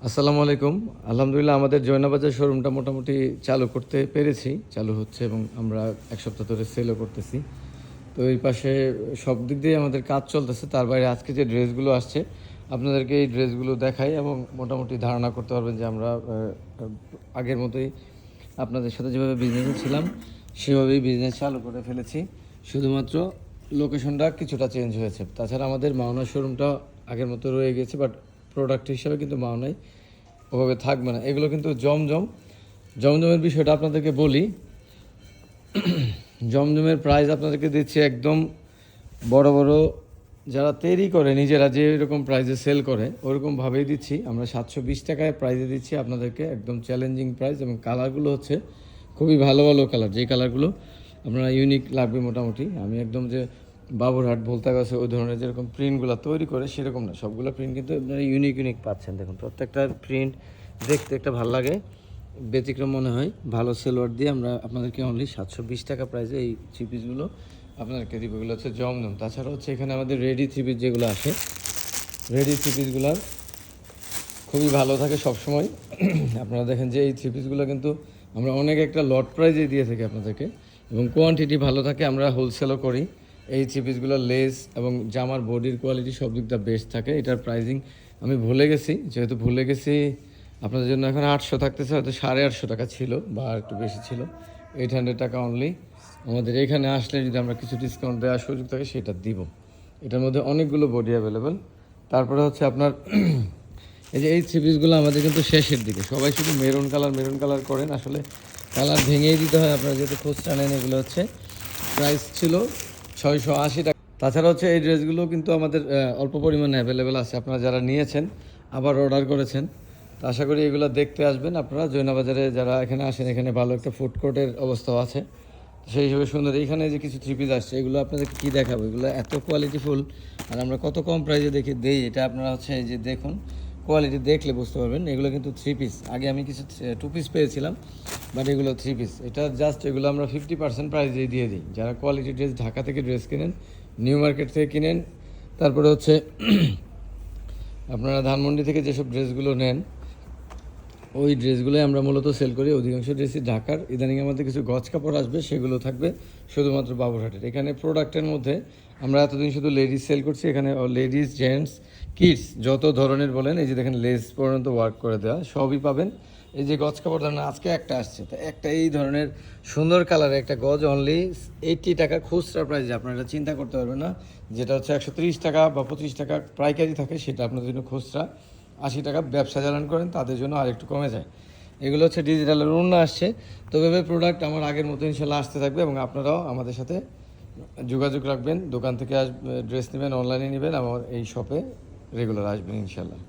আসসালামু আলাইকুম। আলহামদুলিল্লাহ আমাদের জয়নাবাজার শোরুমটা মোটামুটি চালু করতে পেরেছি। চালু হচ্ছে এবং আমরা ১ সপ্তাহ ধরে সেলও করতেছি। তো এই পাশে সব দিক দিয়ে আমাদের কাজ চলতেছে। তার বাইরে আজকে যে ড্রেসগুলো আসছে, আপনাদেরকে এই ড্রেসগুলো দেখাই এবং মোটামুটি ধারণা করতে পারবেন যে আমরা আগের মতোই আপনাদের সাথে যেভাবে বিজনেসে ছিলাম, সেভাবেই বিজনেস চালু করে ফেলেছি। শুধুমাত্র লোকেশনটা কিছুটা চেঞ্জ হয়েছে। তাছাড়া আমাদের মাওনা শোরুমটা আগের মতো রয়ে গেছে, বাট প্রোডাক্ট হিসাবে কিন্তু মাওনায় ওভাবে থাকবে না। এগুলো কিন্তু জমজমের বিষয়টা আপনাদেরকে বলি। জমজমের প্রাইস আপনাদেরকে দিচ্ছি একদম বড় বড় যারা তৈরি করে নিজেরা যে এরকম প্রাইসে সেল করে ওরকমভাবেই দিচ্ছি। আমরা 720 টাকায় প্রাইসে দিচ্ছি আপনাদেরকে, একদম চ্যালেঞ্জিং প্রাইস। এবং কালারগুলো হচ্ছে খুবই ভালো ভালো কালার, যেই কালারগুলো আপনারা ইউনিক লাগবে মোটামুটি। আমি একদম যে বাবুরহাট বলতে গেছে ওই ধরনের যেরকম প্রিন্টগুলো তৈরি করে সেরকম না, সবগুলো প্রিন্ট কিন্তু আপনারা ইউনিক পাচ্ছেন। দেখুন প্রত্যেকটা প্রিন্ট দেখতে একটা ভালো লাগে, ব্যতিক্রম মনে হয়। ভালো সেলোয়ার দিয়ে আমরা আপনাদেরকে অনলি 720 টাকা প্রাইসে এই থ্রি পিসগুলো আপনাদেরকে দিব। এগুলো হচ্ছে জমজম। তাছাড়া হচ্ছে এখানে আমাদের রেডি থ্রি পিস যেগুলো আসে, রেডি থ্রি পিসগুলোর খুবই ভালো থাকে সবসময়। আপনারা দেখেন যে এই থ্রি পিসগুলো কিন্তু আমরা অনেক একটা লট প্রাইজে দিয়ে থাকি আপনাদেরকে, এবং কোয়ান্টিটি ভালো থাকে। আমরা হোলসেলও করি। এই থ্রি পিসগুলোর লেস এবং জামার বডির কোয়ালিটি সব দিকটা বেস্ট থাকে। এটার প্রাইজিং আমি ভুলে গেছি, যেহেতু ভুলে গেছি আপনাদের জন্য এখন 800 থাকতেছে, হয়তো 850 টাকা ছিল বা একটু বেশি ছিল। 800 টাকা অনলি। আমাদের এখানে আসলে যদি আমরা কিছু ডিসকাউন্ট দেওয়ার সুযোগ থাকে সেটা দিব। এটার মধ্যে অনেকগুলো বডি অ্যাভেলেবেল। তারপরে হচ্ছে আপনার এই যে এই থ্রি পিসগুলো আমাদের কিন্তু শেষের দিকে, সবাই শুধু মেরুন কালার করেন, আসলে কালার ভেঙেই দিতে হয় আপনারা যেহেতু খুচরা নেন। এগুলো হচ্ছে প্রাইস ছিল 680 টাকা। তাছাড়া হচ্ছে এই ড্রেসগুলো কিন্তু আমাদের অল্প পরিমাণে অ্যাভেলেবেল আছে। আপনারা যারা নিয়েছেন আবার অর্ডার করেছেন, তো আশা করি এগুলো দেখতে আসবেন আপনারা। জয়নাবাজারে যারা এখানে আসেন, এখানে ভালো একটা ফুড কোর্টের অবস্থাও আছে, সেই হিসেবে সুন্দর। এইখানে যে কিছু থ্রি পিস আসছে, এগুলো আপনাদেরকে কী দেখাবো, এগুলো এত কোয়ালিটিফুল আর আমরা কত কম প্রাইসে দেই এটা আপনারা হচ্ছে এই যে দেখুন, কোয়ালিটি দেখলে বুঝতে পারবেন। এগুলো কিন্তু থ্রি পিস, আগে আমি কিছু টু পিস পেয়েছিলাম, বাট এগুলো থ্রি পিস। এটা জাস্ট এগুলো আমরা 50% প্রাইসে দিয়ে দিই। যারা কোয়ালিটি ড্রেস ঢাকা থেকে ড্রেস কিনেন, নিউ মার্কেট থেকে কিনেন, তারপরে হচ্ছে আপনারা ধানমন্ডি থেকে যেসব ড্রেসগুলো নেন, ওই ড্রেসগুলোই আমরা মূলত সেল করি। অধিকাংশ ড্রেসই ঢাকার। ইদানিং আমাদের কিছু গজ কাপড় আসবে, সেগুলো থাকবে শুধুমাত্র বাবুরহাটের। এখানে প্রোডাক্টের মধ্যে আমরা এতদিন শুধু লেডিস সেল করছি, এখানে লেডিস, জেন্টস, কিডস যত ধরনের বলেন, এই যে দেখেন লেস পর্যন্ত ওয়ার্ক করে দেওয়া সবই পাবেন। এই যে গজ কাপড় ধরেন আজকে একটা আসছে, তো একটা এই ধরনের সুন্দর কালারের একটা গজ অনলি 80 টাকা খুচরা প্রাইসে। আপনারা চিন্তা করতে পারবেন না, যেটা হচ্ছে 130 টাকা বা 25 টাকা পাইকারি থাকে, সেটা আপনাদের জন্য খুচরা 80 টাকা। ব্যবসা চালান করেন তাদের জন্য আর একটু কমে যায়। এগুলো হচ্ছে ডিজিটালের অন্য আসছে। তো ভেবে প্রোডাক্ট আমার আগের মতো ইনশাল্লাহ আসতে থাকবে, এবং আপনারাও আমাদের সাথে যোগাযোগ রাখবেন। দোকান থেকে ড্রেস নেবেন, অনলাইনে নেবেন, আমার এই শপে রেগুলার আসবেন ইনশাল্লাহ।